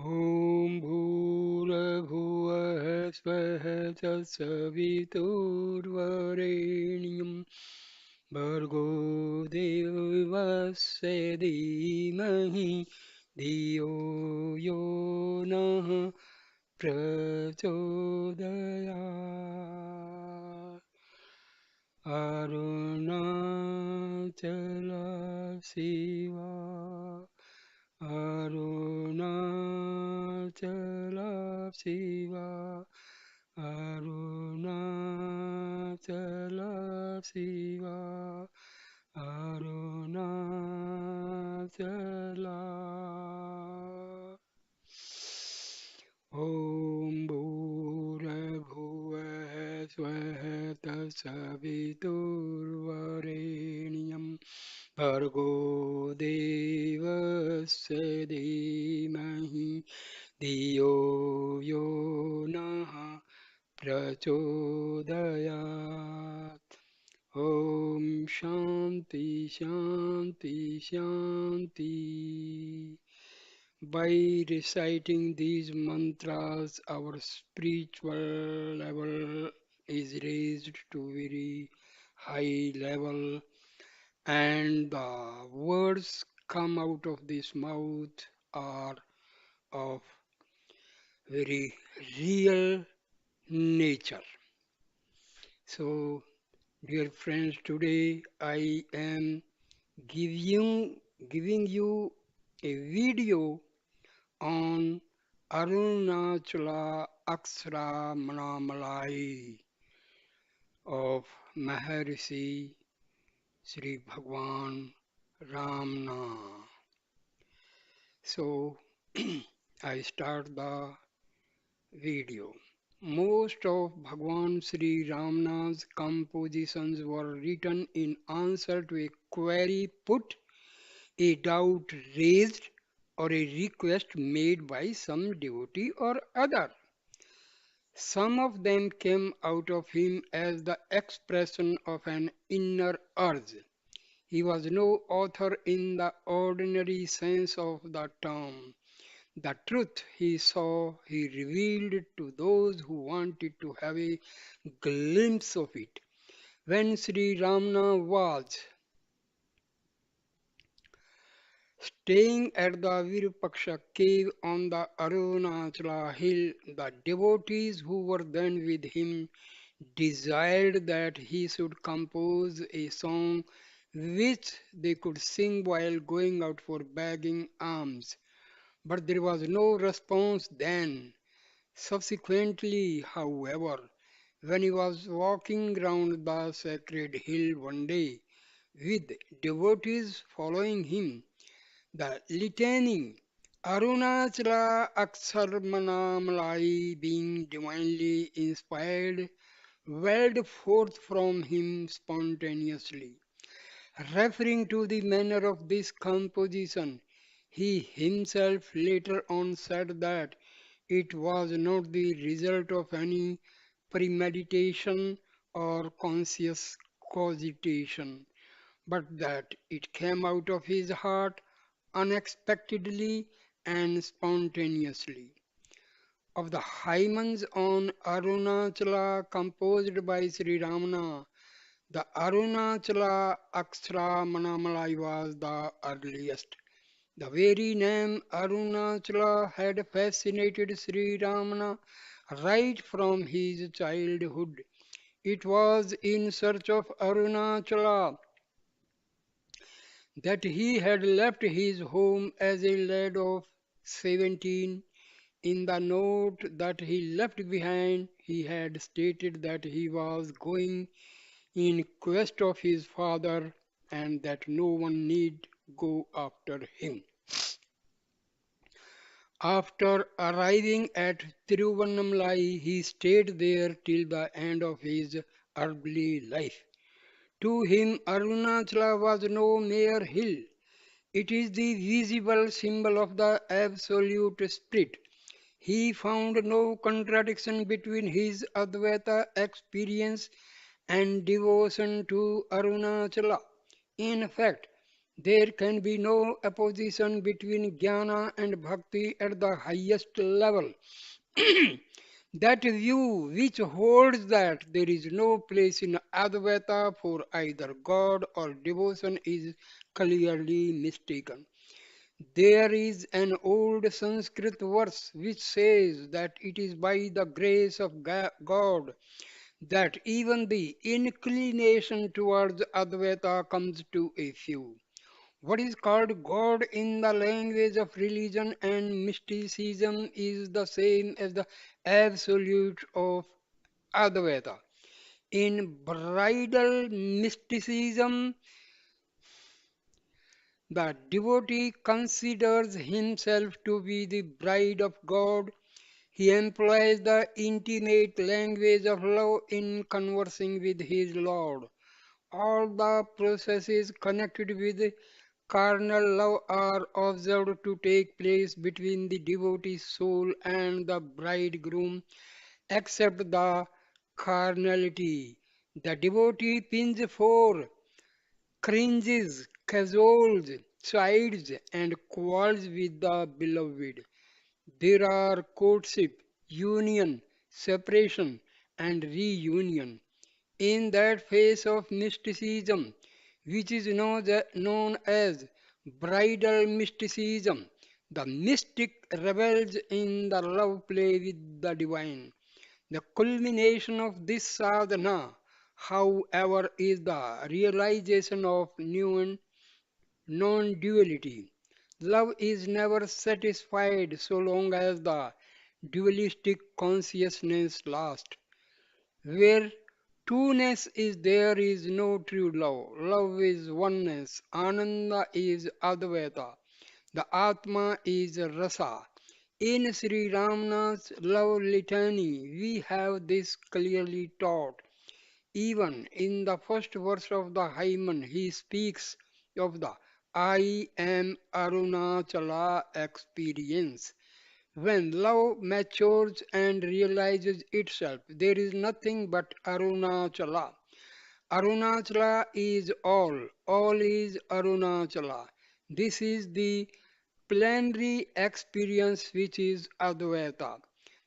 ॐ भूर्भुवः स्वः तत्सवितुर्वरेण्यं भर्गो देवस्य धीमहि धियो यो नः प्रचोदयात्। अरुणाचल शिवा अरुणाचल शिवा अरुणाचल शिवा अरुणाचल ॐ भूर्भुवः स्वः तत्सवितुर्वरेण्यं भर्गो देवस्य धीमहि धियो यो नः प्रचोदयात्। ॐ शान्ति शान्ति शान्ति। By reciting these mantras, our spiritual level is raised to very high level, and the words come out of this mouth are of very real nature. So, dear friends, today I am giving you a video on Arunachala Akshara Manamalai of Maharishi Sri Bhagwan Ramna. So I start the video. Most of Bhagwan Sri Ramna's compositions were written in answer to a query put, a doubt raised, or a request made by some devotee or other. Some of them came out of him as the expression of an inner urge. He was no author in the ordinary sense of the term. The truth he saw, he revealed to those who wanted to have a glimpse of it. When Sri Ramana was staying at the Virupaksha cave on the Arunachala hill, the devotees who were then with him desired that he should compose a song which they could sing while going out for begging alms. But there was no response then. Subsequently, however, when he was walking round the sacred hill one day with devotees following him, the litany Arunachala Aksarmanamalai, being divinely inspired, welled forth from him spontaneously. Referring to the manner of this composition, he himself later on said that it was not the result of any premeditation or conscious cogitation, but that it came out of his heart unexpectedly and spontaneously. Of the hymns on Arunachala composed by Sri Ramana, the Arunachala Akshara Manamalai was the earliest. The very name Arunachala had fascinated Sri Ramana right from his childhood. It was in search of Arunachala that he had left his home as a lad of 17. In the note that he left behind, he had stated that he was going in quest of his father and that no one need go after him. After arriving at Tiruvannamalai, he stayed there till the end of his earthly life. To him, Arunachala was no mere hill. It is the visible symbol of the Absolute Spirit. He found no contradiction between his Advaita experience and devotion to Arunachala. In fact, There can be no opposition between jnana and bhakti at the highest level. That view which holds that there is no place in Advaita for either God or devotion is clearly mistaken. There is an old Sanskrit verse which says that it is by the grace of God that even the inclination towards Advaita comes to a few. What is called God in the language of religion and mysticism is the same as the absolute of Advaita. In bridal mysticism, the devotee considers himself to be the bride of God. He employs the intimate language of love in conversing with his Lord. All the processes connected with carnal love are observed to take place between the devotee's soul and the bridegroom, except the carnality. The devotee pins for cringes, cajoles, chides, and quarrels with the beloved. There are courtship, union, separation, and reunion. In that phase of mysticism, which is known as bridal mysticism, the mystic revels in the love play with the divine. The culmination of this sadhana, however, is the realization of non-duality. Love is never satisfied so long as the dualistic consciousness lasts. Where two-ness is, there is no true love. Love is oneness. Ananda is Advaita. The Atma is Rasa. In Sri Ramna's love litany, we have this clearly taught. Even in the first verse of the hymn, he speaks of the I am Arunachala experience. When love matures and realizes itself, there is nothing but Arunachala. Arunachala is all is Arunachala. This is the plenary experience which is Advaita.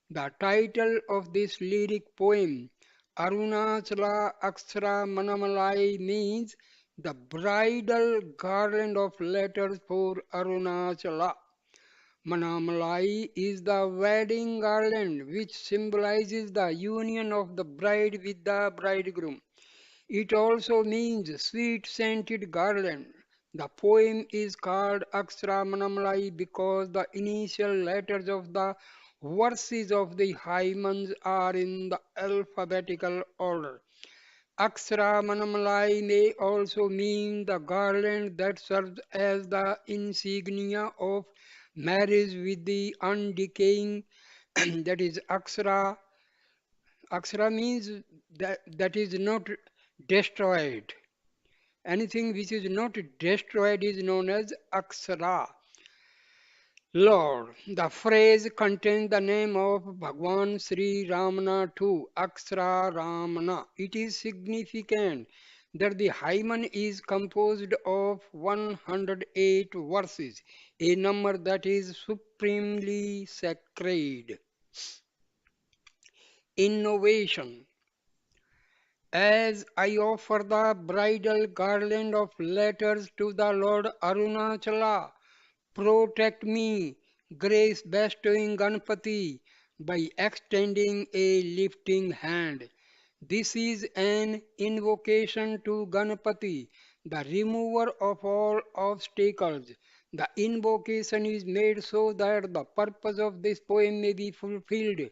The title of this lyric poem, Arunachala Akshara Manamalai, means the bridal garland of letters for Arunachala. Manamalai is the wedding garland which symbolizes the union of the bride with the bridegroom. It also means sweet scented garland. The poem is called Akshara Manamalai because the initial letters of the verses of the hymns are in the alphabetical order. Akshara Manamalai may also mean the garland that serves as the insignia of marriage with the undecaying, that is Akshara. Akshara means that is not destroyed. Anything which is not destroyed is known as Akshara. Lord, the phrase contains the name of Bhagwan Sri Ramana too, Akshara Ramana. It is significant that the hymn is composed of 108 verses, a number that is supremely sacred. Innovation. As I offer the bridal garland of letters to the Lord Arunachala, protect me, grace bestowing Ganpati, by extending a lifting hand. This is an invocation to Ganpati, the remover of all obstacles. The invocation is made so that the purpose of this poem may be fulfilled,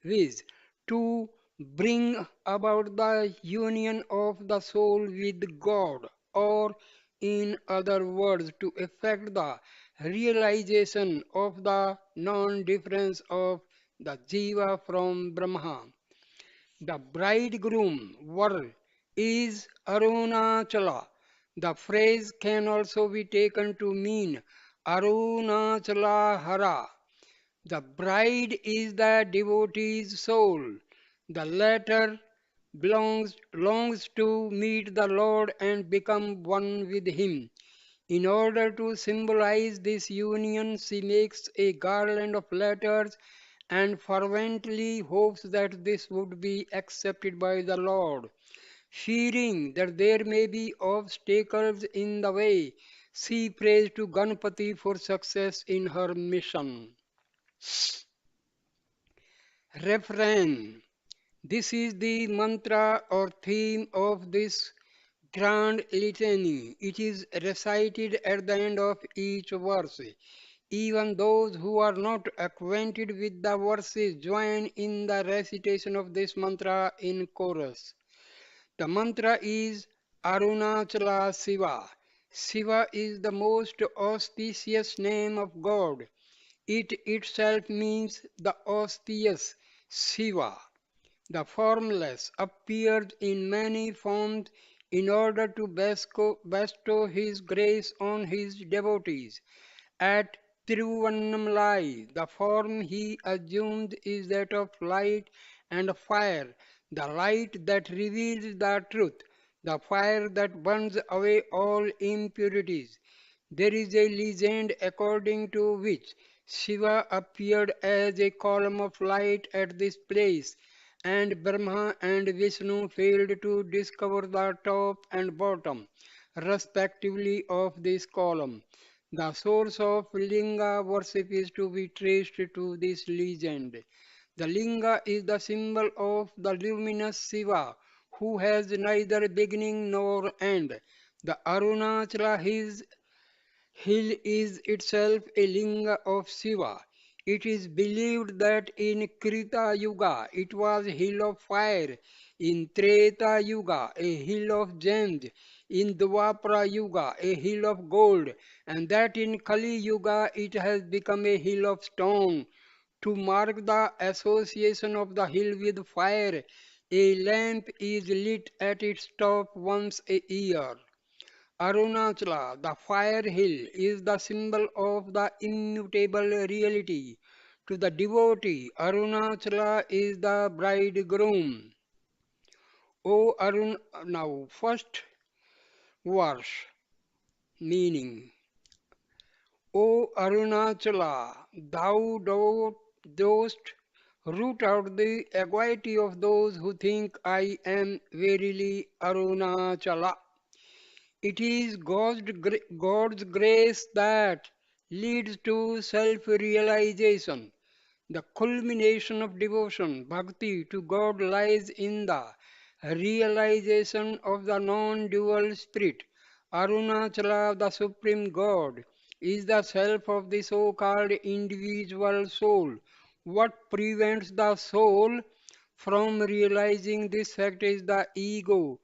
viz., to bring about the union of the soul with God, or in other words, to effect the realization of the non difference of the Jiva from Brahma. The bridegroom Var is Arunachala. The phrase can also be taken to mean Arunachala Hara. The bride is the devotee's soul. The latter longs to meet the Lord and become one with Him. In order to symbolize this union, she makes a garland of letters and fervently hopes that this would be accepted by the Lord. Fearing that there may be obstacles in the way, she prays to Ganpati for success in her mission. Refrain. This is the mantra or theme of this grand litany. It is recited at the end of each verse. Even those who are not acquainted with the verses join in the recitation of this mantra in chorus. The mantra is Arunachala Shiva. Shiva is the most auspicious name of God. It itself means the auspicious Shiva. The formless appeared in many forms in order to bestow his grace on his devotees. At Tiruvannamalai, the form he assumed is that of light and fire, the light that reveals the truth, the fire that burns away all impurities. There is a legend according to which Shiva appeared as a column of light at this place, and Brahma and Vishnu failed to discover the top and bottom, respectively, of this column. The source of Linga worship is to be traced to this legend. The Linga is the symbol of the luminous Shiva, who has neither beginning nor end. The Arunachala hill is itself a linga of Shiva. It is believed that in Krita Yuga it was a hill of fire, in Treta Yuga a hill of gems, in Dwapara Yuga a hill of gold, and that in Kali Yuga it has become a hill of stone. To mark the association of the hill with fire, a lamp is lit at its top once a year. Arunachala, the fire hill, is the symbol of the immutable reality. To the devotee, Arunachala is the bridegroom. O Arun, now first verse meaning. O Arunachala, thou dost root out the anxiety of those who think I am verily Arunachala. It is God's grace that leads to self realization. The culmination of devotion, bhakti to God lies in the realization of the non dual spirit. Arunachala, the Supreme God, is the self of the so called individual soul. What prevents the soul from realizing this fact is the ego,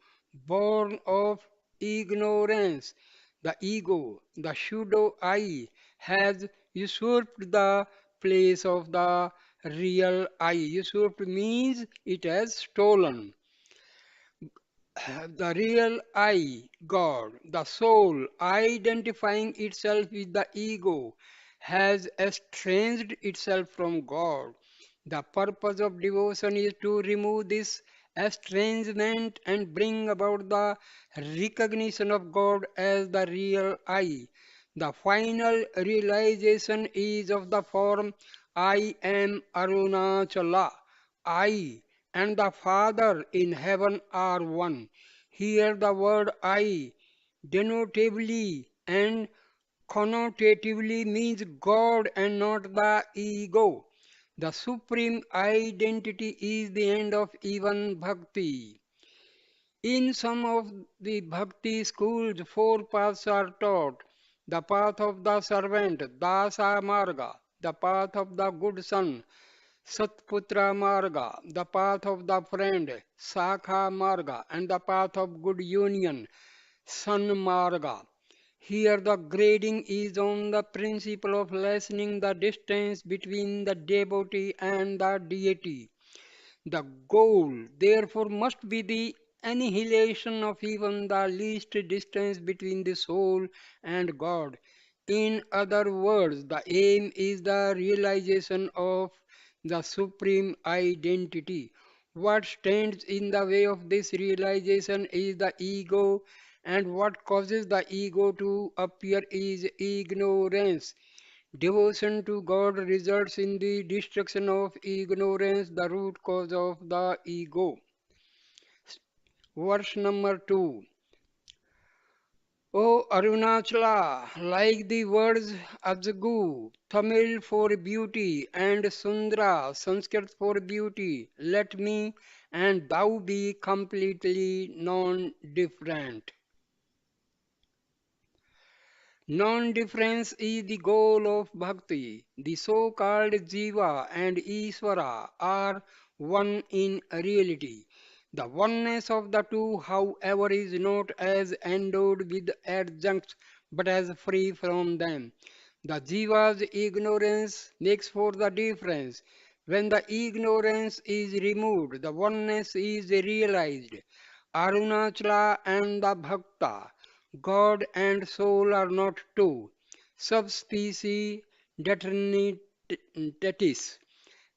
born of ignorance. The ego, the pseudo I, has usurped the place of the real I. Usurped means it has stolen. The real I, God, the soul, identifying itself with the ego, has estranged itself from God. The purpose of devotion is to remove this estrangement and bring about the recognition of God as the real I. The final realization is of the form I am Arunachala. I and the Father in heaven are one. Here the word I denotatively and connotatively means God and not the ego. The supreme identity is the end of even bhakti. In some of the bhakti schools, four paths are taught: the path of the servant, Dasa Marga; the path of the good son, Satputra Marga; the path of the friend, Sakha Marga; and the path of good union, San Marga. Here the grading is on the principle of lessening the distance between the devotee and the deity. The goal, therefore, must be the annihilation of even the least distance between the soul and God. In other words, the aim is the realization of the supreme identity. What stands in the way of this realization is the ego And what causes the ego to appear is ignorance. Devotion to God results in the destruction of ignorance, the root cause of the ego. Verse number 2. O Arunachala, like the words Ajgu, Tamil for beauty, and Sundra, Sanskrit for beauty, let me and thou be completely non-different. Non-difference is the goal of bhakti. The so-called Jiva and Iswara are one in reality. The oneness of the two, however, is not as endowed with adjuncts but as free from them. The Jiva's ignorance makes for the difference. When the ignorance is removed, the oneness is realized. Arunachala and the Bhakta, God and soul are not two subspecies determinatis.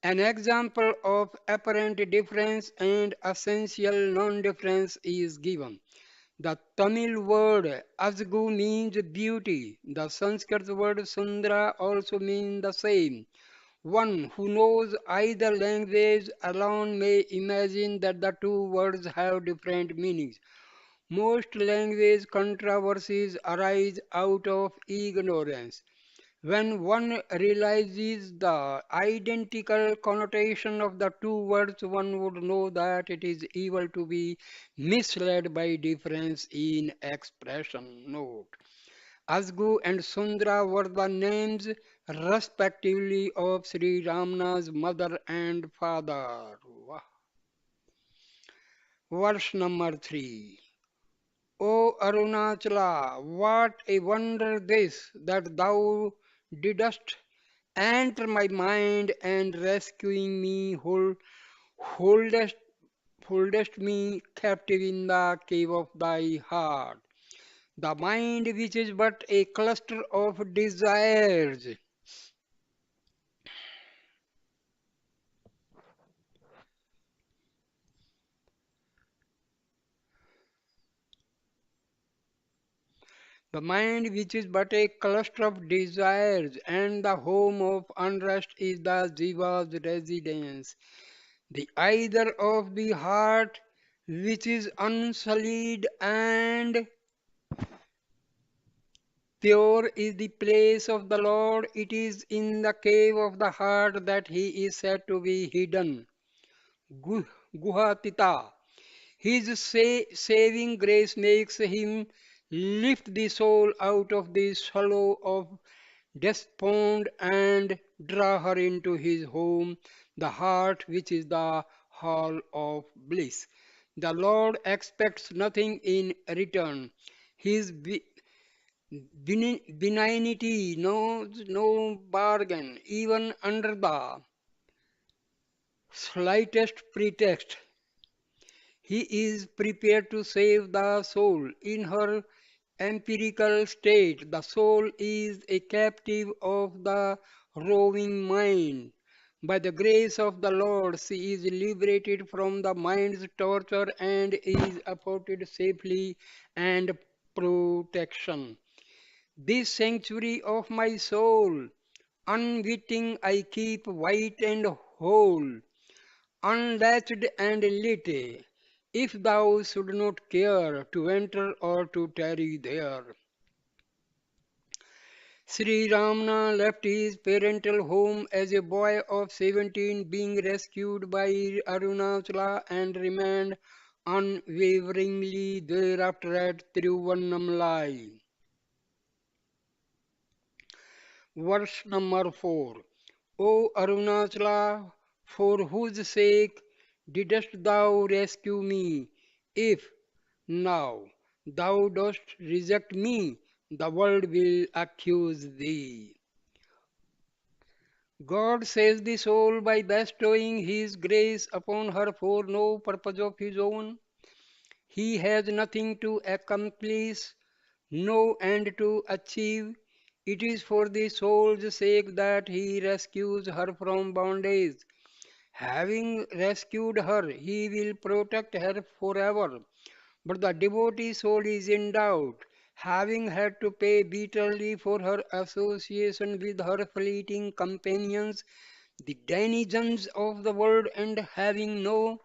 An example of apparent difference and essential non-difference is given. The Tamil word Asgu means beauty. The Sanskrit word Sundara also means the same. One who knows either language alone may imagine that the two words have different meanings. Most language controversies arise out of ignorance. When one realizes the identical connotation of the two words, one would know that it is evil to be misled by difference in expression. Note. Asgu and Sundra were the names respectively of Sri Ramna's mother and father. Verse number 3. O Arunachala, what a wonder this, that thou didst enter my mind and rescuing me, holdest, holdest me captive in the cave of thy heart. The mind, which is but a cluster of desires, the mind, which is but a cluster of desires, and the home of unrest, is the Jiva's residence. The either of the heart, which is unsullied and pure, is the place of the Lord. It is in the cave of the heart that he is said to be hidden. Guhatita. His saving grace makes him lift the soul out of the swallow of despond and draw her into his home, the heart which is the hall of bliss. The Lord expects nothing in return. His benignity knows no bargain, even under the slightest pretext. He is prepared to save the soul. In her empirical state, the soul is a captive of the roving mind. By the grace of the Lord, she is liberated from the mind's torture and is afforded safely and protection. This sanctuary of my soul, unwitting I keep white and whole, unlatched and lit, if thou should not care to enter or to tarry there. Sri Ramana left his parental home as a boy of 17, being rescued by Arunachala and remained unwaveringly thereafter at Tiruvannamalai. Verse number 4. O Arunachala, for whose sake didst thou rescue me? If now thou dost reject me, the world will accuse thee. God saves the soul by bestowing His grace upon her for no purpose of His own. He has nothing to accomplish, no end to achieve. It is for the soul's sake that He rescues her from bondage. Having rescued her, He will protect her forever. But the devotee soul is in doubt, having had to pay bitterly for her association with her fleeting companions, the denizens of the world, and having now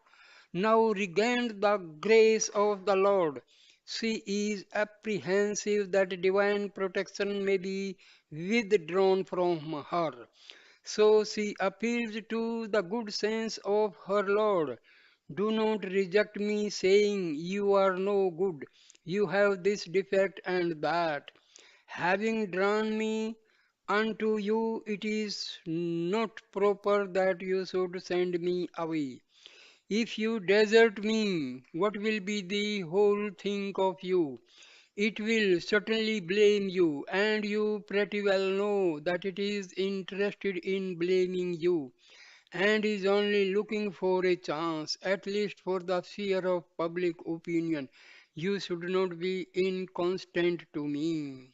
regained the grace of the Lord. She is apprehensive that divine protection may be withdrawn from her. So she appeals to the good sense of her Lord. Do not reject me, saying, "You are no good, you have this defect and that." Having drawn me unto you, it is not proper that you should send me away. If you desert me, what will be the whole think of you? It will certainly blame you, and you pretty well know that it is interested in blaming you, and is only looking for a chance, at least for the fear of public opinion. You should not be inconstant to me.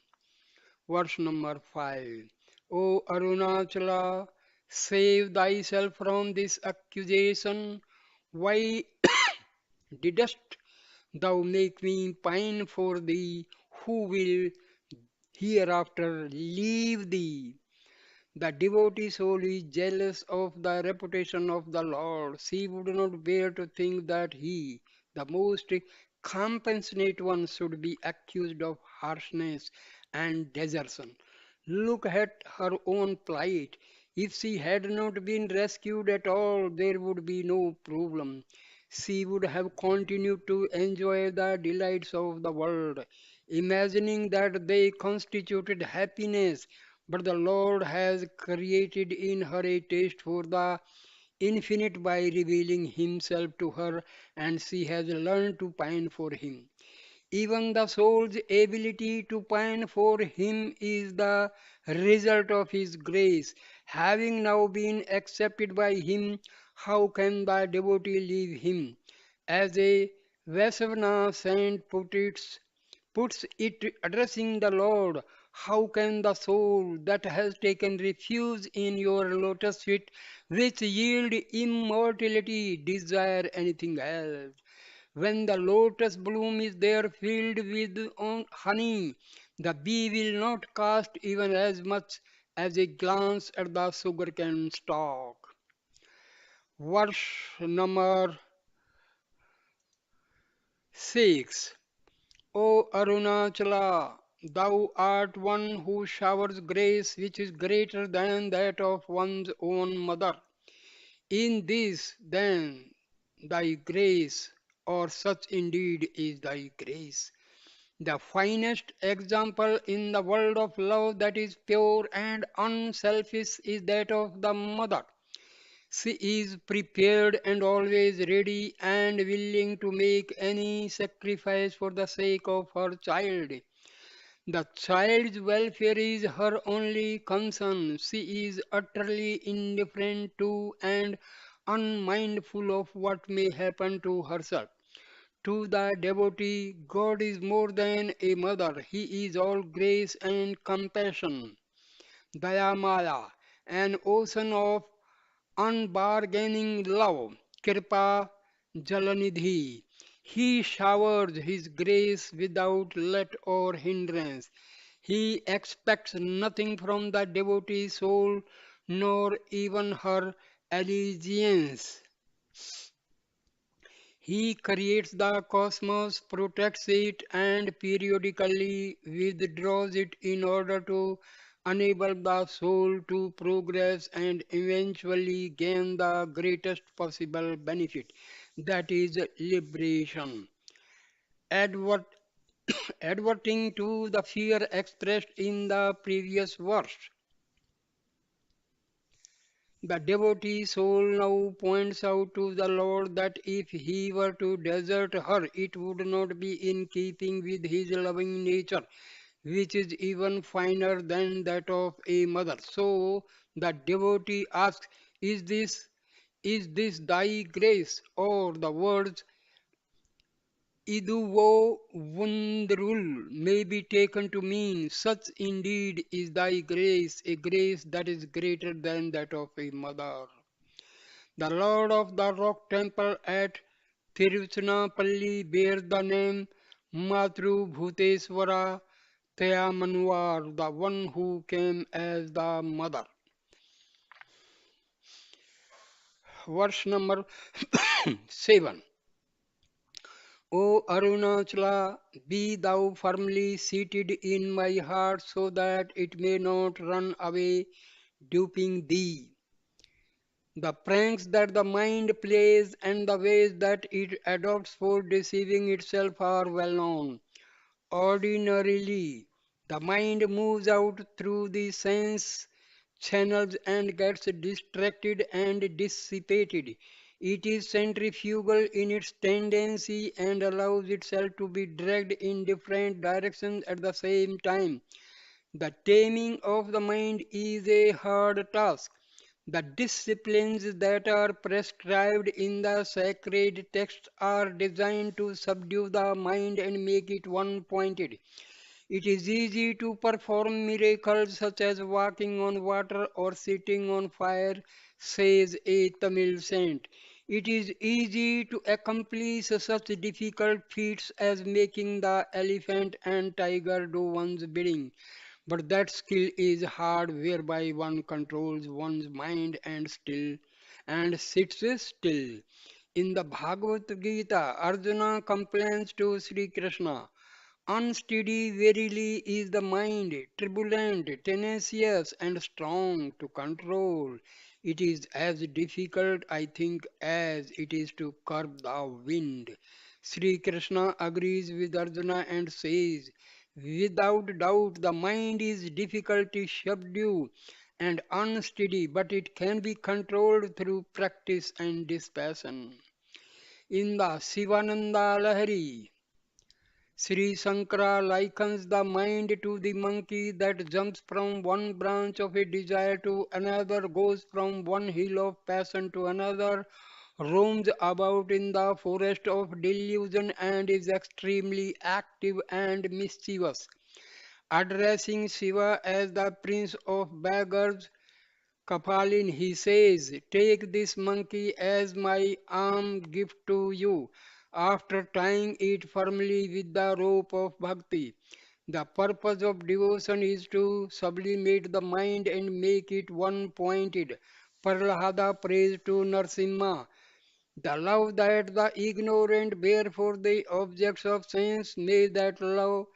Verse number 5. O Arunachala, save thyself from this accusation. Why didst thou make me pine for thee, who will hereafter leave thee? The devotee soul is jealous of the reputation of the Lord. She would not bear to think that he, the most compassionate one, should be accused of harshness and desertion. Look at her own plight. If she had not been rescued at all, there would be no problem. She would have continued to enjoy the delights of the world, imagining that they constituted happiness. But the Lord has created in her a taste for the infinite by revealing Himself to her, and she has learned to pine for Him. Even the soul's ability to pine for Him is the result of His grace. Having now been accepted by Him, how can the devotee leave Him? As a Vaisavana saint puts it, addressing the Lord, how can the soul that has taken refuge in your lotus feet, which yield immortality, desire anything else? When the lotus bloom is there filled with honey, the bee will not cast even as much as a glance at the sugarcane stalk. Verse number 6. O Arunachala, thou art one who showers grace which is greater than that of one's own mother. In this, then, thy grace, or such indeed is thy grace. The finest example in the world of love that is pure and unselfish is that of the mother. She is prepared and always ready and willing to make any sacrifice for the sake of her child. The child's welfare is her only concern. She is utterly indifferent to and unmindful of what may happen to herself. To the devotee, God is more than a mother. He is all grace and compassion. Dayamaya, an ocean of unbargaining love. Kripa Jalanidhi. He showers his grace without let or hindrance. He expects nothing from the devotee soul, nor even her allegiance. He creates the cosmos, protects it, and periodically withdraws it in order to enable the soul to progress and eventually gain the greatest possible benefit, that is, liberation. Advert, adverting to the fear expressed in the previous verse. The devotee soul now points out to the Lord that if he were to desert her, it would not be in keeping with his loving nature, which is even finer than that of a mother. So the devotee asks, is this thy grace? Or the words Iduvo Wundrul may be taken to mean, such indeed is thy grace, a grace that is greater than that of a mother. The Lord of the rock temple at Tiruchinapalli bears the name Matru Bhuteswara Thayamanuar, the one who came as the mother. Verse number 7. O Arunachala, be thou firmly seated in my heart so that it may not run away, duping thee. The pranks that the mind plays and the ways that it adopts for deceiving itself are well known. Ordinarily, the mind moves out through the sense channels and gets distracted and dissipated. It is centrifugal in its tendency and allows itself to be dragged in different directions at the same time. The taming of the mind is a hard task. The disciplines that are prescribed in the sacred texts are designed to subdue the mind and make it one pointed. It is easy to perform miracles such as walking on water or sitting on fire, says a Tamil saint. It is easy to accomplish such difficult feats as making the elephant and tiger do one's bidding. But that skill is hard whereby one controls one's mind and sits still. In the Bhagavad Gita, Arjuna complains to Sri Krishna. Unsteady verily is the mind, turbulent, tenacious, and strong to control. It is as difficult, I think, as it is to curb the wind. Sri Krishna agrees with Arjuna and says, without doubt, the mind is difficult to subdue and unsteady, but it can be controlled through practice and dispassion. In the Sivananda Lahari, Sri Sankara likens the mind to the monkey that jumps from one branch of a desire to another, goes from one hill of passion to another, roams about in the forest of delusion, and is extremely active and mischievous. Addressing Shiva as the prince of beggars, Kapalin, he says, take this monkey as my arm gift to you, after tying it firmly with the rope of bhakti. The purpose of devotion is to sublimate the mind and make it one pointed. Prahlada prays to Narsimha. The love that the ignorant bear for the objects of sense, may that love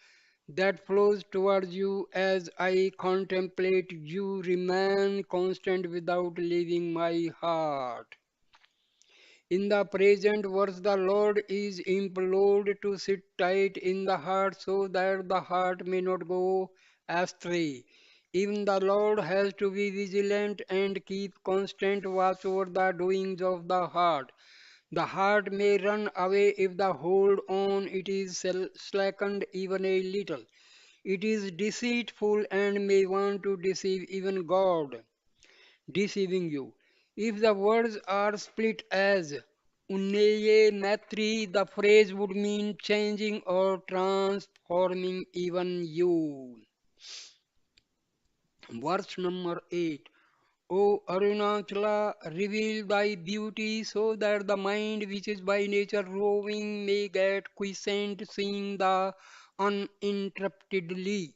that flows towards you as I contemplate you remain constant without leaving my heart. In the present verse, the Lord is implored to sit tight in the heart so that the heart may not go astray. Even the Lord has to be vigilant and keep constant watch over the doings of the heart. The heart may run away if the hold on it is slackened even a little. It is deceitful and may want to deceive even God, deceiving you. If the words are split as Unneye Matri, the phrase would mean changing or transforming even you. Verse number 8. O Arunachala, reveal thy beauty so that the mind which is by nature roving may get quiescent, seeing the uninterruptedly.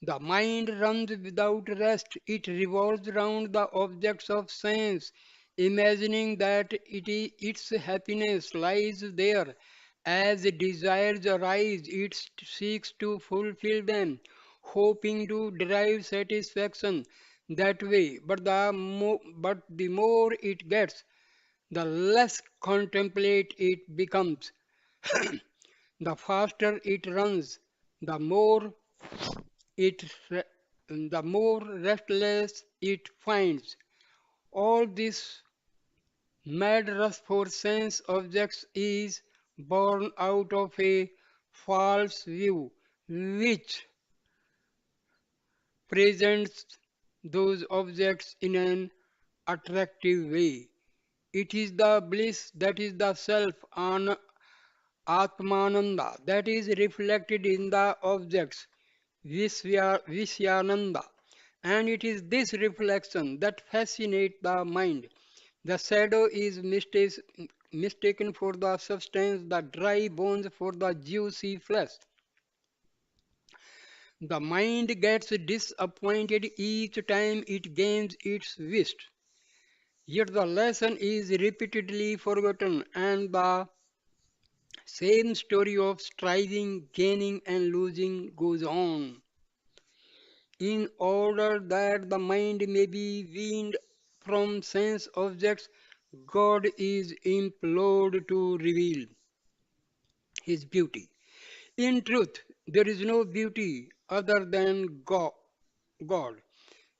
The mind runs without rest. It revolves round the objects of sense, imagining that its happiness lies there. As desires arise, it seeks to fulfill them, hoping to derive satisfaction that way. But the more it gets, the less contemplate it becomes. The faster it runs, the more it the more restless it finds. All this mad rush for sense objects is born out of a false view which presents those objects in an attractive way. It is the bliss that is the self, Atmananda, that is reflected in the objects, Vishyananda. And it is this reflection that fascinates the mind. The shadow is mistaken for the substance, the dry bones for the juicy flesh. The mind gets disappointed each time it gains its wish. Yet the lesson is repeatedly forgotten, and the same story of striving, gaining, and losing goes on. In order that the mind may be weaned from sense objects, God is implored to reveal His beauty. In truth, there is no beauty other than God.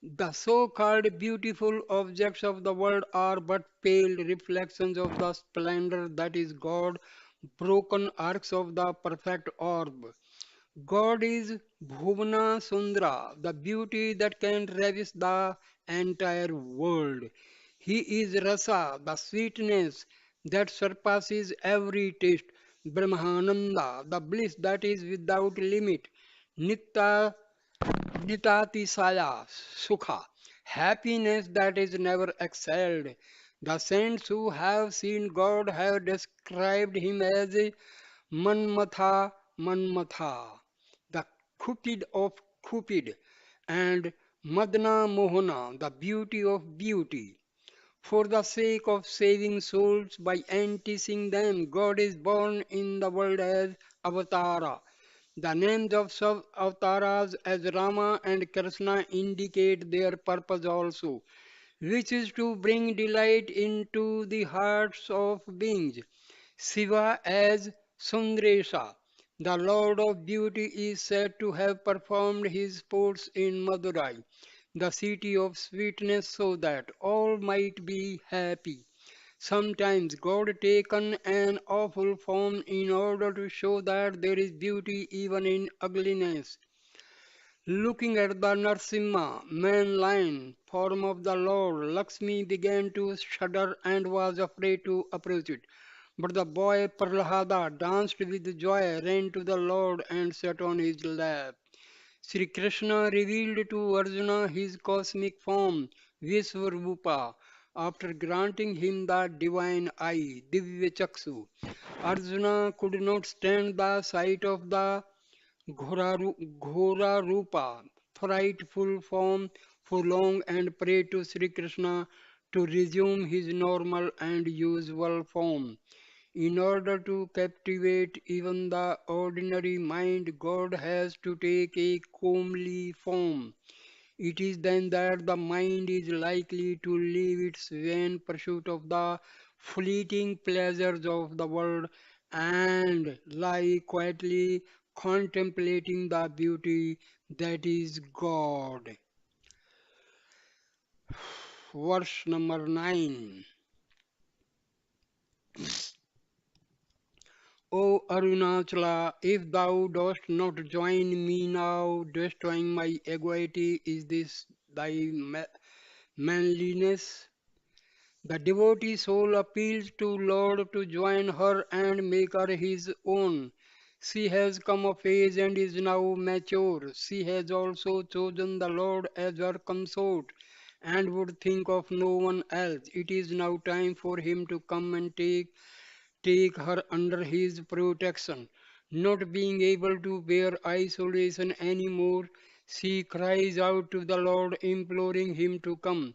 The so called beautiful objects of the world are but pale reflections of the splendor that is God, broken arcs of the perfect orb. God is Bhuvana Sundara, the beauty that can ravish the entire world. He is Rasa, the sweetness that surpasses every taste. Brahmananda, the bliss that is without limit. Nitya Nitatisaya Sukha, happiness that is never excelled. The saints who have seen God have described him as a Manmatha Manmatha, the Cupid of Cupid, and Madna Mohana, the beauty of beauty. For the sake of saving souls by enticing them, God is born in the world as Avatara. The names of sub-avatars as Rama and Krishna indicate their purpose also, which is to bring delight into the hearts of beings. Shiva as Sundresha, the Lord of Beauty, is said to have performed his sports in Madurai, the city of sweetness, so that all might be happy. Sometimes God taken an awful form in order to show that there is beauty even in ugliness. Looking at the Narsimha, man-lion form of the Lord, Lakshmi began to shudder and was afraid to approach it. But the boy Prahlada danced with joy, ran to the Lord and sat on his lap. Sri Krishna revealed to Arjuna his cosmic form, Visvarupa, after granting him the divine eye, Divya Chaksu. Arjuna could not stand the sight of the Ghora Rupa, frightful form, for long and prayed to Sri Krishna to resume his normal and usual form. In order to captivate even the ordinary mind, God has to take a comely form. It is then that the mind is likely to leave its vain pursuit of the fleeting pleasures of the world and lie quietly contemplating the beauty that is God. Verse number 9. O Arunachala, if thou dost not join me now, destroying my equity, is this thy manliness? The devotee soul appeals to Lord to join her and make her his own. She has come of age and is now mature. She has also chosen the Lord as her consort and would think of no one else. It is now time for him to come and take her under his protection. Not being able to bear isolation anymore, she cries out to the Lord, imploring him to come.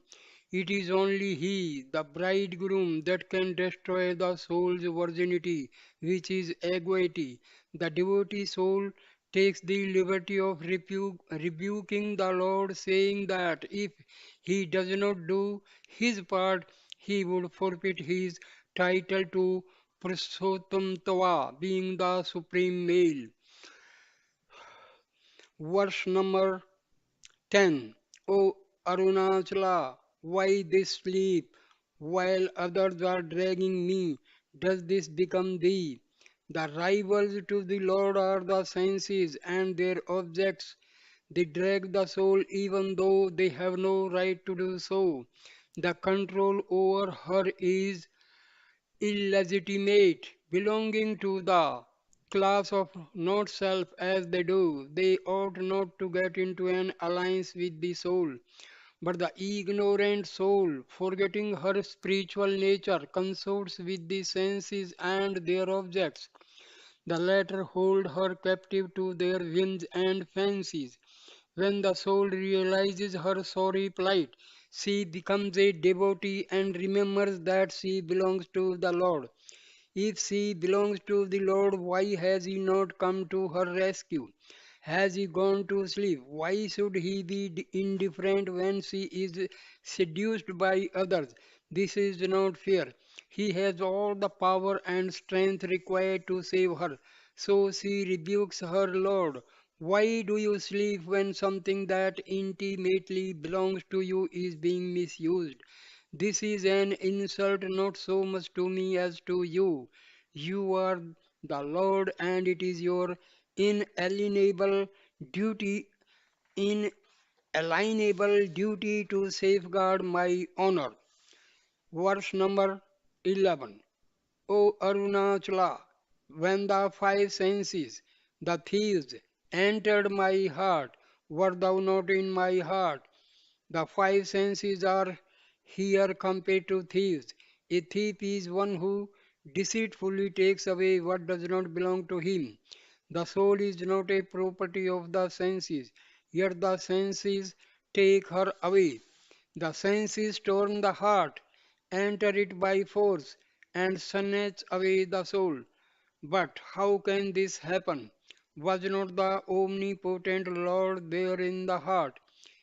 It is only He, the bridegroom, that can destroy the soul's virginity, which is equity. The devotee soul takes the liberty of rebuking the Lord, saying that if he does not do his part, he would forfeit his title to Purushottam being the supreme male. Verse number 10. O Arunachala, why this sleep? While others are dragging me, does this become thee? The rivals to the Lord are the senses and their objects. They drag the soul even though they have no right to do so. The control over her is illegitimate, belonging to the class of not self as they do. They ought not to get into an alliance with the soul. But the ignorant soul, forgetting her spiritual nature, consorts with the senses and their objects. The latter hold her captive to their whims and fancies. When the soul realizes her sorry plight, she becomes a devotee and remembers that she belongs to the Lord. If she belongs to the Lord, why has he not come to her rescue? Has he gone to sleep? Why should he be indifferent when she is seduced by others? This is not fair. He has all the power and strength required to save her. So she rebukes her Lord. Why do you sleep when something that intimately belongs to you is being misused? This is an insult not so much to me as to you. You are the Lord, and it is your inalienable duty, inalienable duty to safeguard my honor. Verse number 11. O Arunachala, when the five senses, the thieves, entered my heart, wert thou not in my heart? The five senses are here compared to thieves. A thief is one who deceitfully takes away what does not belong to him. The soul is not a property of the senses, yet the senses take her away. The senses storm the heart, enter it by force, and snatch away the soul. But how can this happen? Was not the omnipotent Lord there in the heart?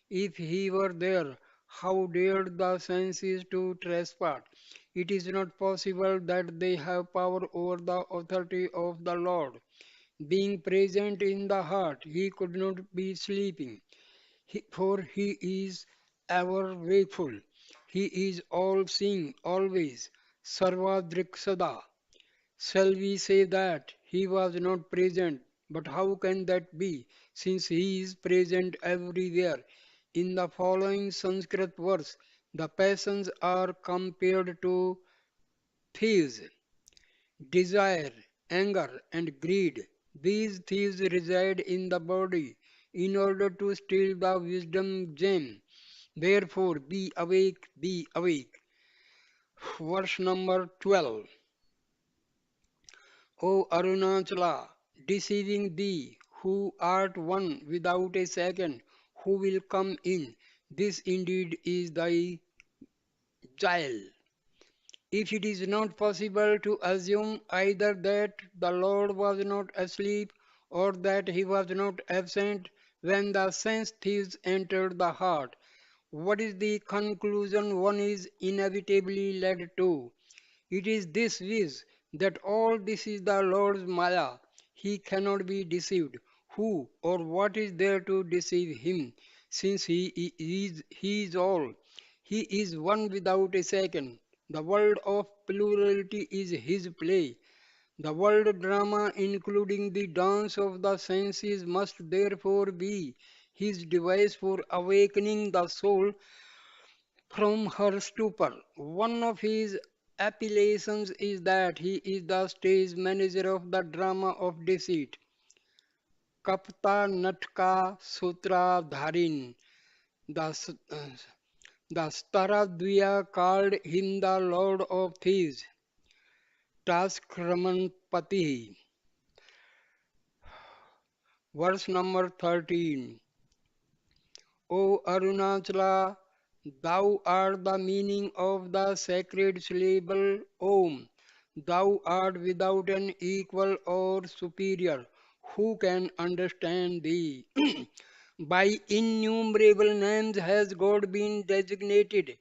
If he were there, how dared the senses to trespass? It is not possible that they have power over the authority of the Lord. Being present in the heart, he could not be sleeping, for he is ever wakeful. He is all seeing, always. Sarvadriksada. Shall we say that he was not present? But how can that be, since he is present everywhere? In the following Sanskrit verse, the passions are compared to thieves, desire, anger, and greed. These thieves reside in the body in order to steal the wisdom gem. Therefore, be awake, be awake. Verse number 12. O Arunachala, deceiving thee, who art one without a second, who will come in, this indeed is thy guile. If it is not possible to assume either that the Lord was not asleep or that he was not absent when the sense thieves entered the heart, what is the conclusion one is inevitably led to? It is this wish that all this is the Lord's Maya. He cannot be deceived. Who or what is there to deceive him, since he is all? He is one without a second. The world of plurality is his play. The world drama, including the dance of the senses, must therefore be his device for awakening the soul from her stupor. One of his appellations is that he is the stage manager of the drama of deceit. Kapta Natka Sutra Dharin. The, the Staradvya called him the Lord of Thieves. Taskramanpati. Verse number 13. O Arunachala, thou art the meaning of the sacred syllable Om. Thou art without an equal or superior. Who can understand thee? By innumerable names has God been designated.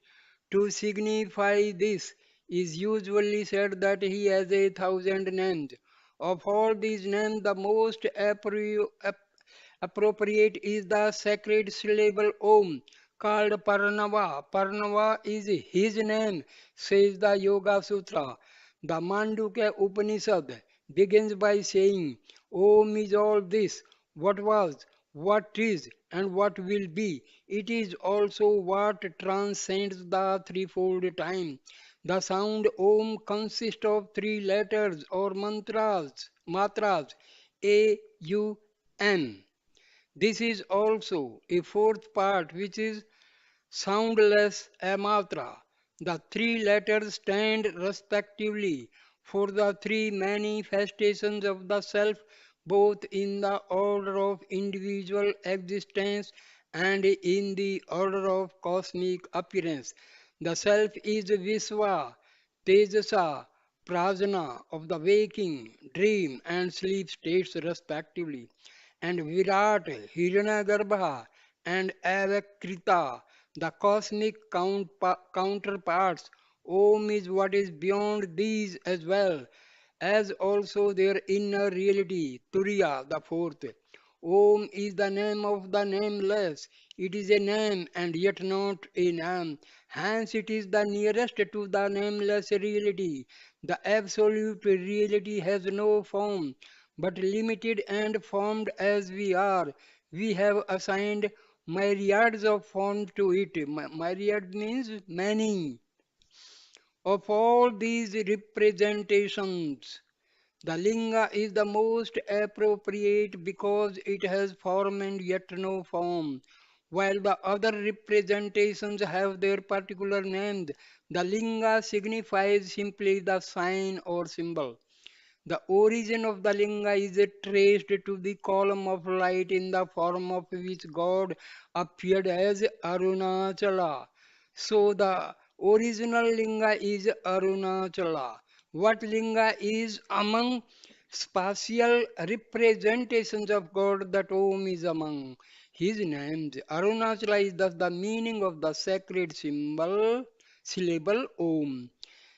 To signify this is usually said that he has 1,000 names. Of all these names, the most appropriate is the sacred syllable Om, called Parnava. Parnava is his name, says the Yoga Sutra. The Mandukya Upanishad begins by saying, Om is all this, what was, what is, and what will be. It is also what transcends the threefold time. The sound Om consists of three letters or matras, A, U, M. This is also a fourth part which is soundless amatra. The three letters stand respectively for the three manifestations of the self, both in the order of individual existence and in the order of cosmic appearance. The self is Visva, Tejasa, Prajna of the waking, dream, and sleep states respectively, and Virat, Hiranyagarbha, and Avakrita, the cosmic counterparts. Om is what is beyond these as well as also their inner reality, Turiya, the fourth. Om is the name of the nameless. It is a name and yet not a name. Hence, it is the nearest to the nameless reality. The absolute reality has no form, but limited and formed as we are. We have assigned myriads of forms to it. Myriad means many. Of all these representations, the linga is the most appropriate because it has form and yet no form. While the other representations have their particular names, the linga signifies simply the sign or symbol. The origin of the linga is traced to the column of light in the form of which God appeared as Arunachala. So the original linga is Arunachala. What linga is among spatial representations of God that Om is among his names. Arunachala is thus the meaning of the sacred syllable Om.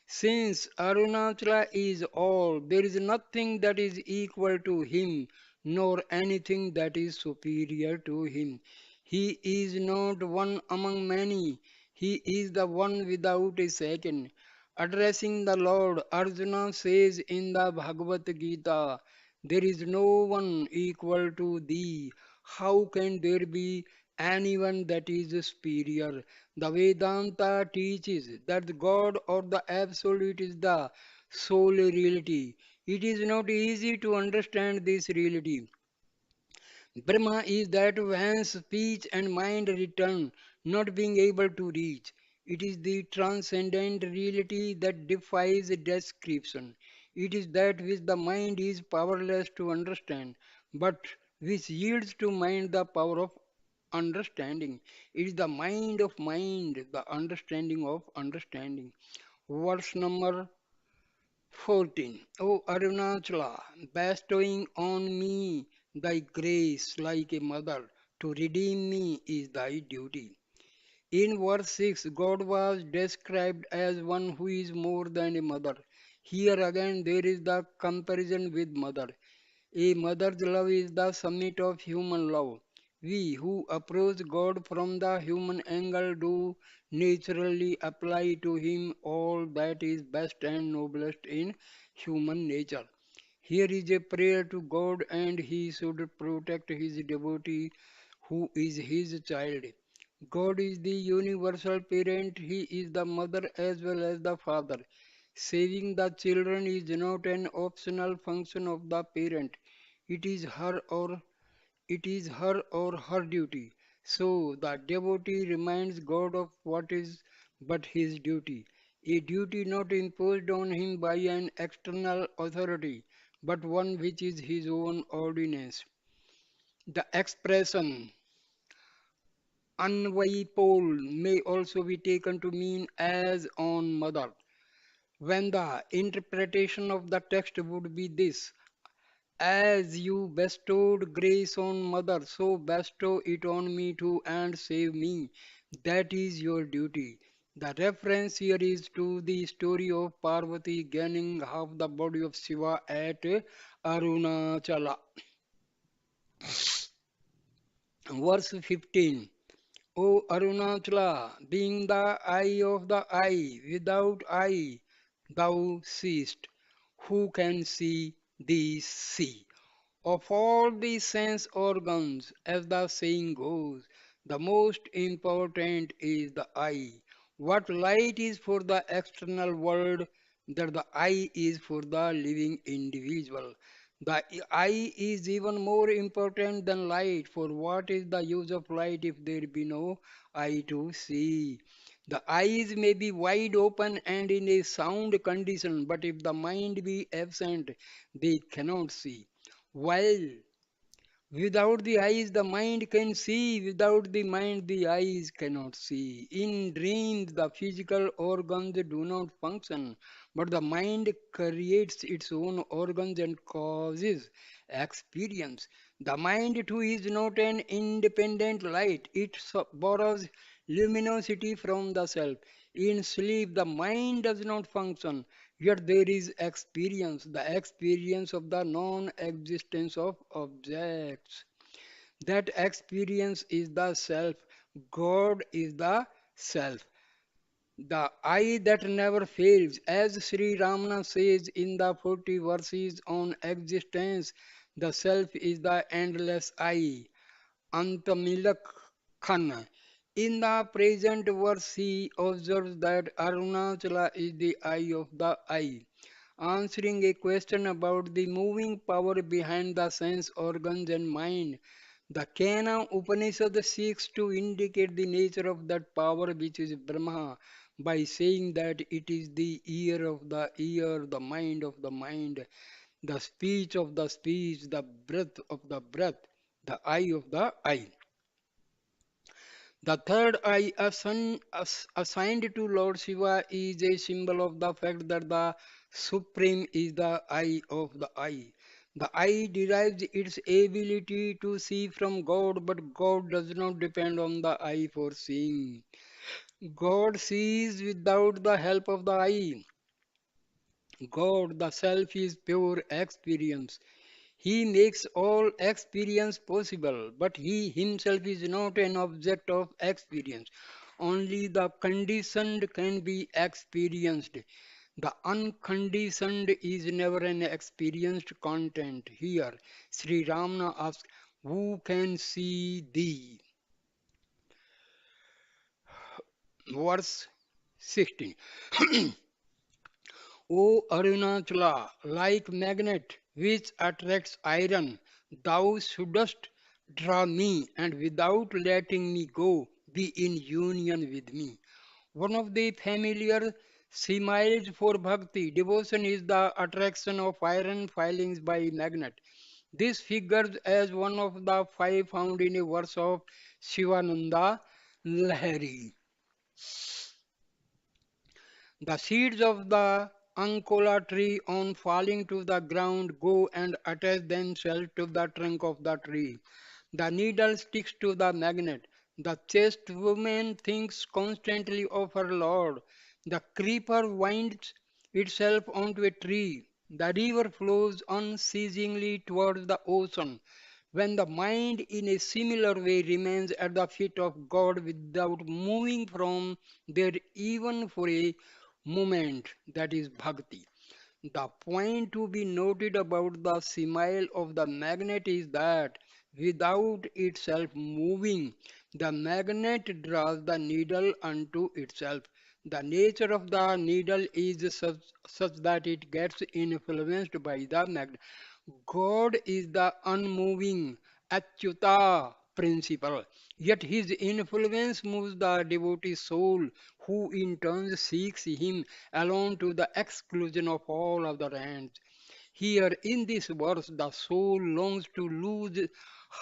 Since Arunachala is all, there is nothing that is equal to him, nor anything that is superior to him. He is not one among many, he is the one without a second. Addressing the Lord, Arjuna says in the Bhagavad Gita, there is no one equal to thee. How can there be anyone that is superior? The Vedanta teaches that God or the Absolute is the sole reality. It is not easy to understand this reality. Brahma is that whence speech and mind return, not being able to reach. It is the transcendent reality that defies description. It is that which the mind is powerless to understand, but which yields to mind the power of understanding. It is the mind of mind, the understanding of understanding. Verse number 14. O Arunachala, bestowing on me thy grace like a mother, to redeem me is thy duty. In verse 6, God was described as one who is more than a mother. Here again there is the comparison with mother. A mother's love is the summit of human love. We who approach God from the human angle do naturally apply to Him all that is best and noblest in human nature. Here is a prayer to God, and He should protect His devotee who is His child. God is the universal parent, He is the mother as well as the father. Saving the children is not an optional function of the parent. It is her duty. So the devotee reminds God of what is but his duty, a duty not imposed on him by an external authority, but one which is his own ordinance. The expression Anvaipol may also be taken to mean as on mother, when the interpretation of the text would be this: as you bestowed grace on mother, so bestow it on me too and save me. That is your duty. The reference here is to the story of Parvati gaining half the body of Shiva at Arunachala. Verse 15. O Arunachala, being the eye of the eye, without eye thou seest. Who can see thee see? Of all the sense organs, as the saying goes, the most important is the eye. What light is for the external world, that the eye is for the living individual. The eye is even more important than light, for what is the use of light if there be no eye to see? The eyes may be wide open and in a sound condition, but if the mind be absent, they cannot see. While without the eyes, the mind can see. Without the mind, the eyes cannot see. In dreams, the physical organs do not function, but the mind creates its own organs and causes experience. The mind, too, is not an independent light, it borrows luminosity from the self. In sleep, the mind does not function, yet there is experience, the experience of the non existence of objects. That experience is the self. God is the self. The I that never fails, as Sri Ramana says in the 40 verses on existence, the self is the endless I. Antamilak Khan. In the present verse, he observes that Arunachala is the eye of the eye, answering a question about the moving power behind the sense organs and mind. The Kena Upanishad seeks to indicate the nature of that power which is Brahma by saying that it is the ear of the ear, the mind of the mind, the speech of the speech, the breath of the breath, the eye of the eye. The third eye assigned to Lord Shiva is a symbol of the fact that the Supreme is the eye of the eye. The eye derives its ability to see from God, but God does not depend on the eye for seeing. God sees without the help of the eye. God, the self, is pure experience. He makes all experience possible, but he himself is not an object of experience. Only the conditioned can be experienced. The unconditioned is never an experienced content. Here, Sri Ramana asks, who can see thee? Verse 16. O Arunachala, like magnet which attracts iron, thou shouldst draw me and without letting me go, be in union with me. One of the familiar similes for bhakti devotion is the attraction of iron filings by magnet. This figures as one of the five found in a verse of Shivananda Lahiri. The seeds of the Ankola tree, on falling to the ground, go and attach themselves to the trunk of the tree. The needle sticks to the magnet. The chaste woman thinks constantly of her Lord. The creeper winds itself onto a tree. The river flows unceasingly towards the ocean. When the mind in a similar way remains at the feet of God without moving from there even for a moment, that is bhakti. The point to be noted about the simile of the magnet is that without itself moving, the magnet draws the needle unto itself. The nature of the needle is such that it gets influenced by the magnet. God is the unmoving Achyuta principle, yet his influence moves the devotee soul, who in turn seeks him alone to the exclusion of all other ends. Here in this verse, the soul longs to lose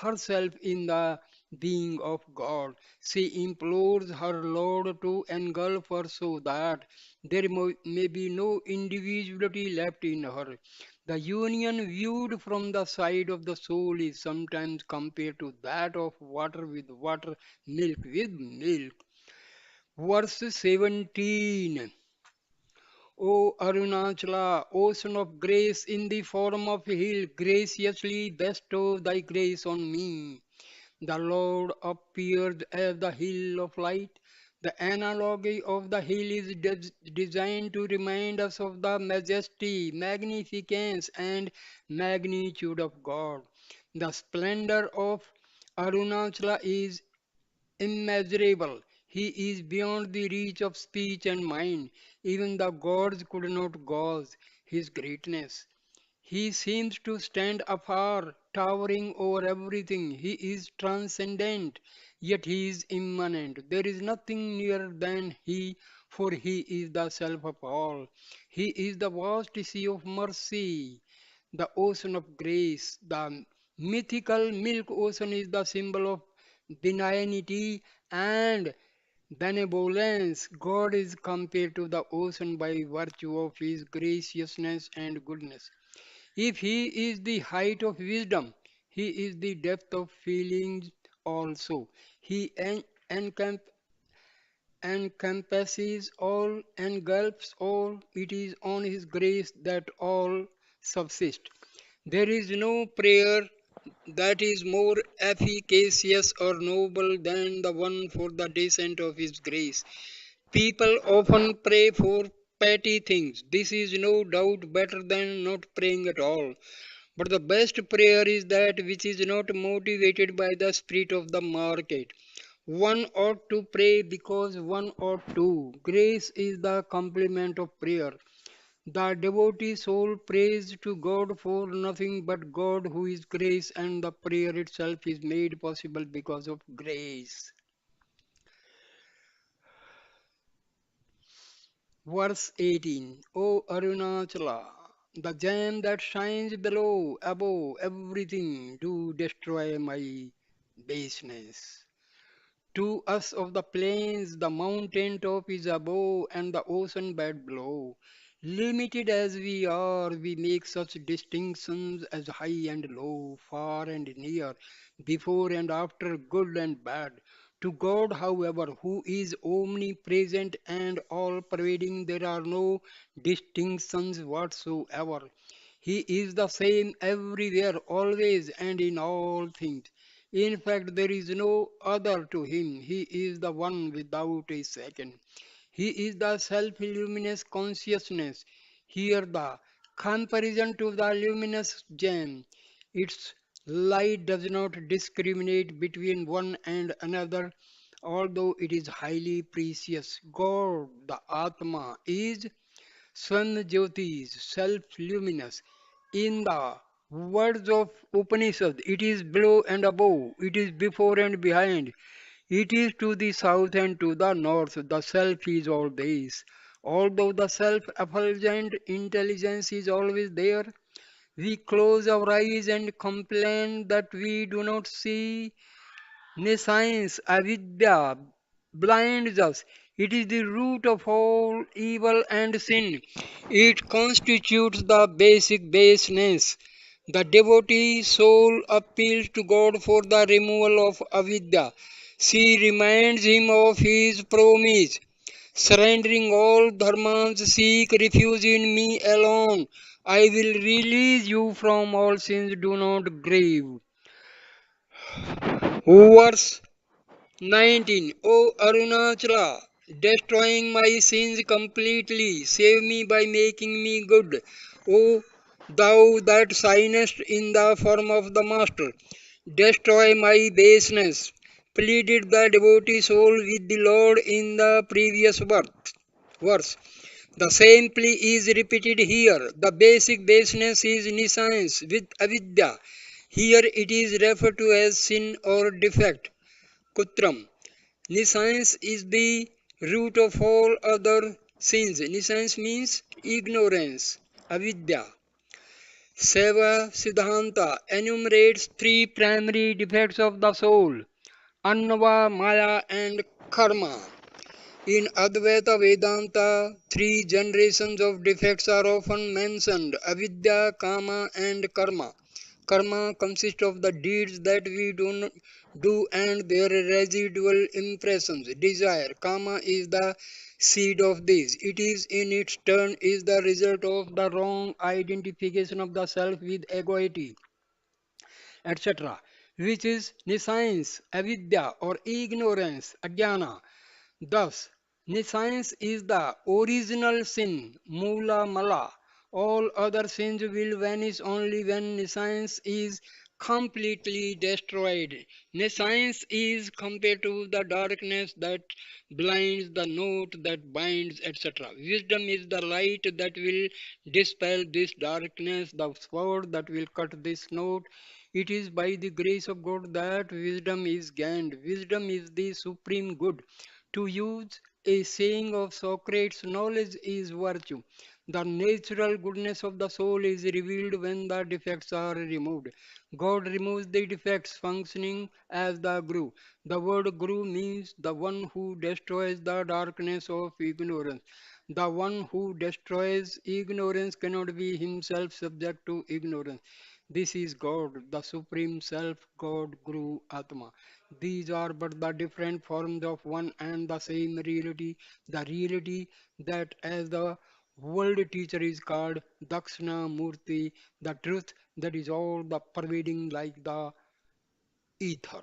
herself in the being of God. She implores her Lord to engulf her so that there may be no individuality left in her. The union viewed from the side of the soul is sometimes compared to that of water with water, milk with milk. Verse 17. O Arunachala, ocean of grace in the form of a hill, graciously bestow thy grace on me. The Lord appeared as the hill of light. The analogy of the hill is designed to remind us of the majesty, magnificence, and magnitude of God. The splendor of Arunachala is immeasurable. He is beyond the reach of speech and mind. Even the gods could not gauge his greatness. He seems to stand afar, towering over everything. He is transcendent, yet he is immanent. There is nothing nearer than he, for he is the self of all. He is the vast sea of mercy, the ocean of grace. The mythical milk ocean is the symbol of benignity and benevolence. God is compared to the ocean by virtue of his graciousness and goodness. If he is the height of wisdom, he is the depth of feelings also. He encamp, encompasses all, engulfs all. It is on his grace that all subsist. There is no prayer that is more efficacious or noble than the one for the descent of his grace. People often pray for petty things. This is no doubt better than not praying at all. But the best prayer is that which is not motivated by the spirit of the market. One ought to pray because one ought to. Grace is the complement of prayer. The devotee soul prays to God for nothing but God who is grace, and the prayer itself is made possible because of grace. Verse 18. O Arunachala, the gem that shines below, above everything, do destroy my baseness. To us of the plains, the mountain top is above and the ocean bed below. Limited as we are, we make such distinctions as high and low, far and near, before and after, good and bad. To God, however, who is omnipresent and all pervading, there are no distinctions whatsoever. He is the same everywhere, always, and in all things. In fact, there is no other to him. He is the one without a second. He is the self-luminous consciousness. Here the comparison to the luminous gem. Its light does not discriminate between one and another, although it is highly precious. God, the Atma, is Swan is self-luminous. In the words of Upanishad, it is below and above, it is before and behind, it is to the south and to the north. The self is all this. Although the self-effulgent intelligence is always there, we close our eyes and complain that we do not see. Nescience, avidya, blinds us. It is the root of all evil and sin. It constitutes the basic baseness. The devotee soul appeals to God for the removal of avidya. She reminds him of his promise. Surrendering all dharmas, seek refuge in me alone. I will release you from all sins. Do not grieve. Verse 19. O Arunachala, destroying my sins completely, save me by making me good. O thou that signest in the form of the Master, destroy my baseness, pleaded the devotee soul with the Lord in the previous verse. The same plea is repeated here. The basic baseness is nescience with avidya. Here it is referred to as sin or defect. Kutram. Nescience is the root of all other sins. Nescience means ignorance, avidya. Seva Siddhanta enumerates three primary defects of the soul: Annava, Maya, and Karma. In Advaita Vedanta, three generations of defects are often mentioned: avidya, kama, and karma. Karma consists of the deeds that we do and their residual impressions. Desire, kama, is the seed of this. It is in its turn is the result of the wrong identification of the self with egoity, etc., which is nescience, avidya, or ignorance, ajnana. Thus, nescience is the original sin, mula mala. All other sins will vanish only when nescience is completely destroyed. Nescience is compared to the darkness that blinds, the note that binds, etc. Wisdom is the light that will dispel this darkness, the sword that will cut this note. It is by the grace of God that wisdom is gained. Wisdom is the supreme good. To use a saying of Socrates, knowledge is virtue. The natural goodness of the soul is revealed when the defects are removed. God removes the defects functioning as the Guru. The word Guru means the one who destroys the darkness of ignorance. The one who destroys ignorance cannot be himself subject to ignorance. This is God, the Supreme Self, God, Guru, Atma. These are but the different forms of one and the same reality, the reality that as the world teacher is called Dakshina Murti, the truth that is all the pervading like the ether.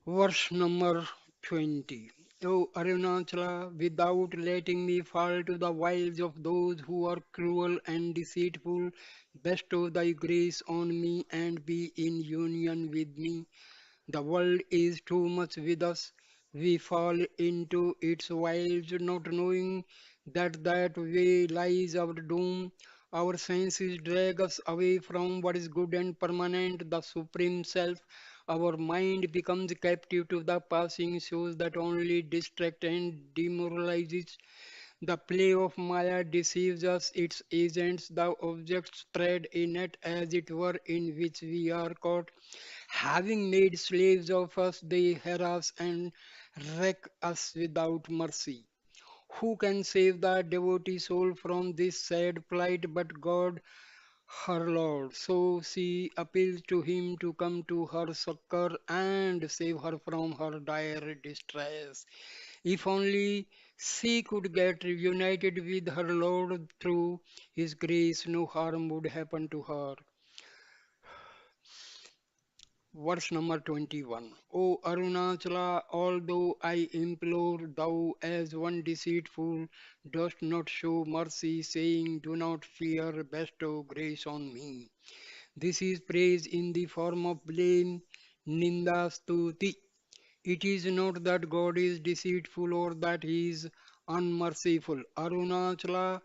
Verse number 20. O Arunachala, without letting me fall to the wiles of those who are cruel and deceitful, bestow thy grace on me and be in union with me. The world is too much with us. We fall into its wiles, not knowing that that way lies our doom. Our senses drag us away from what is good and permanent, the supreme self. Our mind becomes captive to the passing shows that only distract and demoralizes. The play of Maya deceives us, its agents, the objects spread a net as it were in which we are caught. Having made slaves of us, they harass and wreck us without mercy. Who can save the devotee soul from this sad plight but God, her Lord? So she appeals to him to come to her succor and save her from her dire distress. If only she could get united with her Lord through his grace, no harm would happen to her. Verse number 21. O Arunachala, although I implore thou as one deceitful, dost not show mercy, saying, do not fear, bestow grace on me. This is praise in the form of blame, Ninda Stuti. It is not that God is deceitful or that he is unmerciful. Arunachala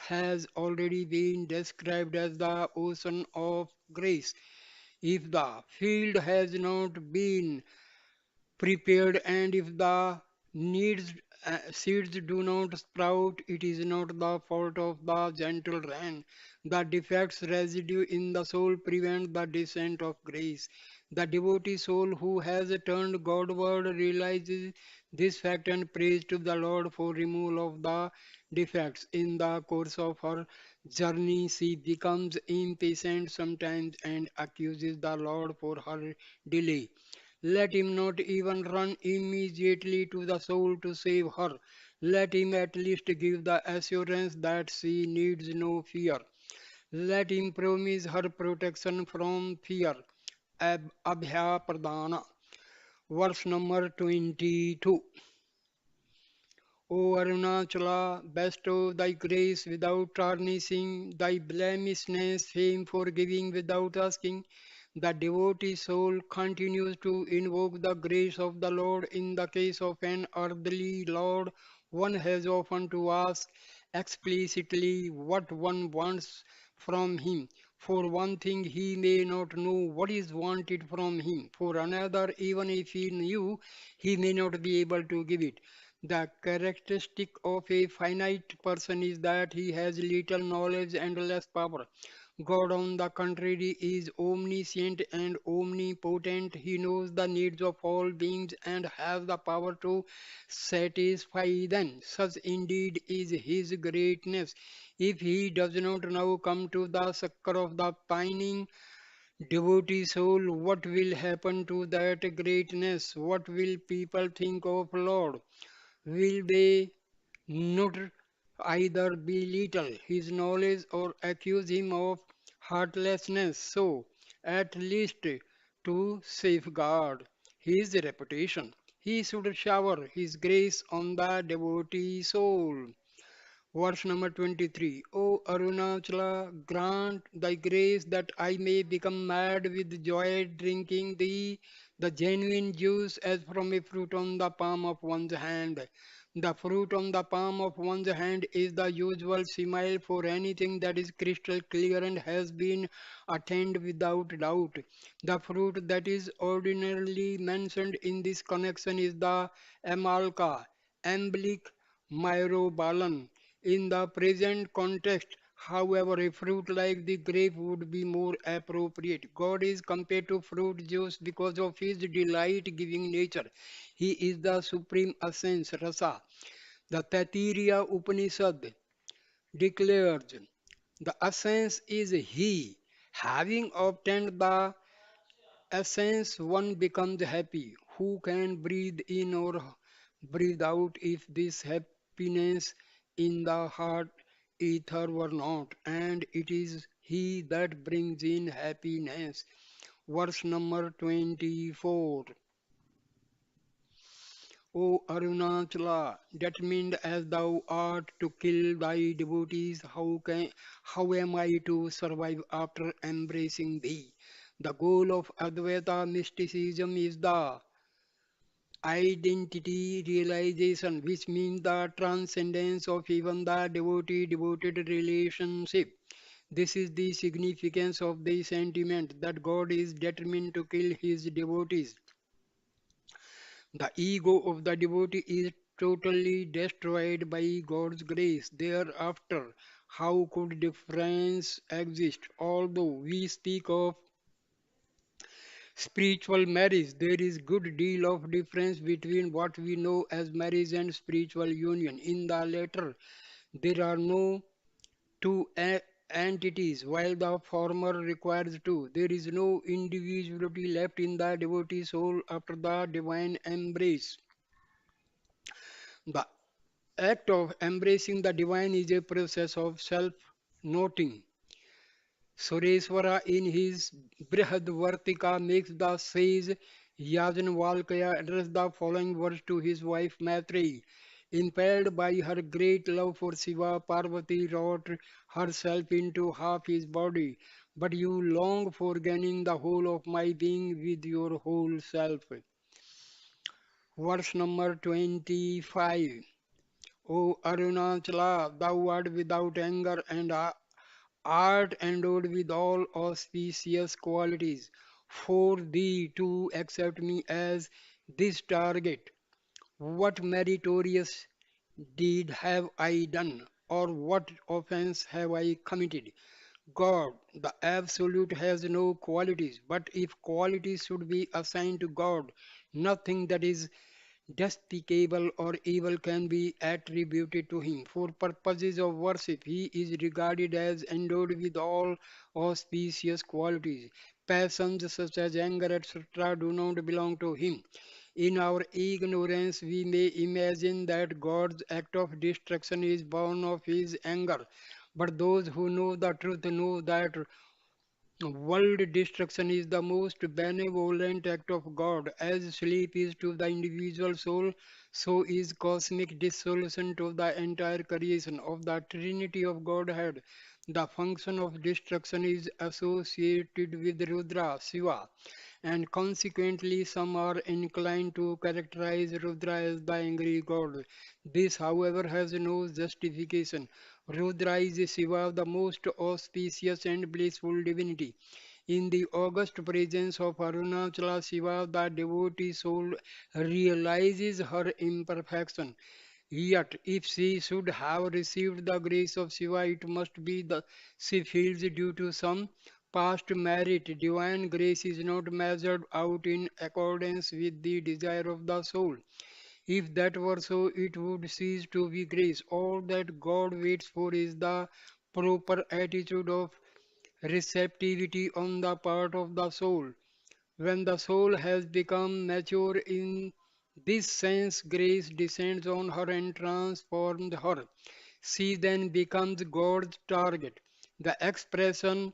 has already been described as the ocean of grace. If the field has not been prepared and if the needs seeds do not sprout, it is not the fault of the gentle rain. The defects residue in the soul prevent the descent of grace. The devotee soul who has turned Godward realizes this fact and prays to the Lord for removal of the defects. In the course of her journey, she becomes impatient sometimes and accuses the Lord for her delay. Let him not even run immediately to the soul to save her. Let him at least give the assurance that she needs no fear. Let him promise her protection from fear. Abhya Pradana. Verse number 22. O Arunachala, bestow thy grace without tarnishing, thy blemishness, fame forgiving without asking. The devotee soul continues to invoke the grace of the Lord. In the case of an earthly Lord, one has often to ask explicitly what one wants from him. For one thing, he may not know what is wanted from him. For another, even if he knew, he may not be able to give it. The characteristic of a finite person is that he has little knowledge and less power. God, on the contrary, is omniscient and omnipotent. He knows the needs of all beings and has the power to satisfy them. Such indeed is his greatness. If he does not now come to the succor of the pining devotee soul, what will happen to that greatness? What will people think of Lord? Will they not either belittle his knowledge or accuse him of heartlessness? So, at least to safeguard his reputation, he should shower his grace on the devotee soul. Verse number 23. O Arunachala, grant thy grace that I may become mad with joy drinking thee, the genuine juice as from a fruit on the palm of one's hand. The fruit on the palm of one's hand is the usual simile for anything that is crystal clear and has been attained without doubt. The fruit that is ordinarily mentioned in this connection is the amalca, Amblic myrobalan. In the present context, however, a fruit like the grape would be more appropriate. God is compared to fruit juice because of his delight giving nature. He is the supreme essence, rasa. The Taittiriya Upanishad declares the essence is he. Having obtained the essence, one becomes happy. Who can breathe in or breathe out if this happiness in the heart ether were not? And it is He that brings in happiness. Verse number 24. O Arunachala, determined as thou art to kill thy devotees, how am I to survive after embracing thee? The goal of Advaita mysticism is the identity realization, which means the transcendence of even the devotee-devoted relationship. This is the significance of the sentiment that God is determined to kill his devotees. The ego of the devotee is totally destroyed by God's grace. Thereafter, how could difference exist? Although we speak of spiritual marriage, there is good deal of difference between what we know as marriage and spiritual union. In the latter, there are no two entities, while the former requires two. There is no individuality left in the devotee soul after the divine embrace. The act of embracing the divine is a process of self noting. Sureswara in his Brihadvartika makes the sage Yajnavalkya address the following verse to his wife Maitreyi. Impelled by her great love for Shiva, Parvati wrought herself into half his body, but you long for gaining the whole of my being with your whole self. Verse number 25. O Arunachala, thou art without anger and art endowed with all auspicious qualities. For thee to accept me as this target, what meritorious deed have I done, or what offense have I committed? God, the Absolute, has no qualities, but if qualities should be assigned to God, nothing that is despicable or evil can be attributed to him. For purposes of worship, he is regarded as endowed with all auspicious qualities. Passions such as anger, etc., do not belong to him. In our ignorance, we may imagine that God's act of destruction is born of his anger. But those who know the truth know that world destruction is the most benevolent act of God. As sleep is to the individual soul, so is cosmic dissolution to the entire creation of the Trinity of Godhead. The function of destruction is associated with Rudra, Shiva, and consequently some are inclined to characterize Rudra as the angry god. This, however, has no justification. Rudra is Shiva, the most auspicious and blissful divinity. In the august presence of Arunachala Shiva, the devotee soul realizes her imperfection. Yet, if she should have received the grace of Shiva, it must be that she feels due to some past merit. Divine grace is not measured out in accordance with the desire of the soul. If that were so, it would cease to be grace. All that God waits for is the proper attitude of receptivity on the part of the soul. When the soul has become mature in this sense, grace descends on her and transforms her. She then becomes God's target. The expression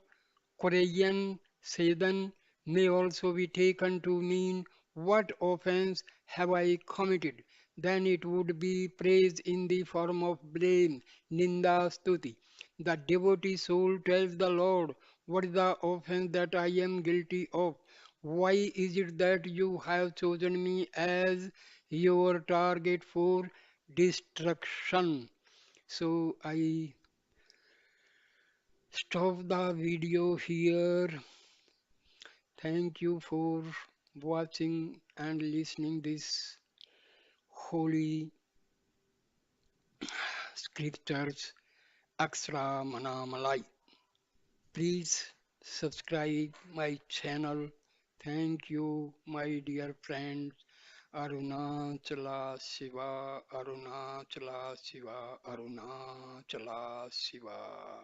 Korean Sedan may also be taken to mean what offense have I committed? then it would be praise in the form of blame, ninda, stuti. The devotee soul tells the Lord, what is the offense that I am guilty of? Why is it that you have chosen me as your target for destruction? So I stop the video here. Thank you for watching and listening this holy scriptures Akshara Manamalai. Please subscribe my channel. Thank you, my dear friends. Arunachala Shiva, Arunachala Shiva, Arunachala Shiva.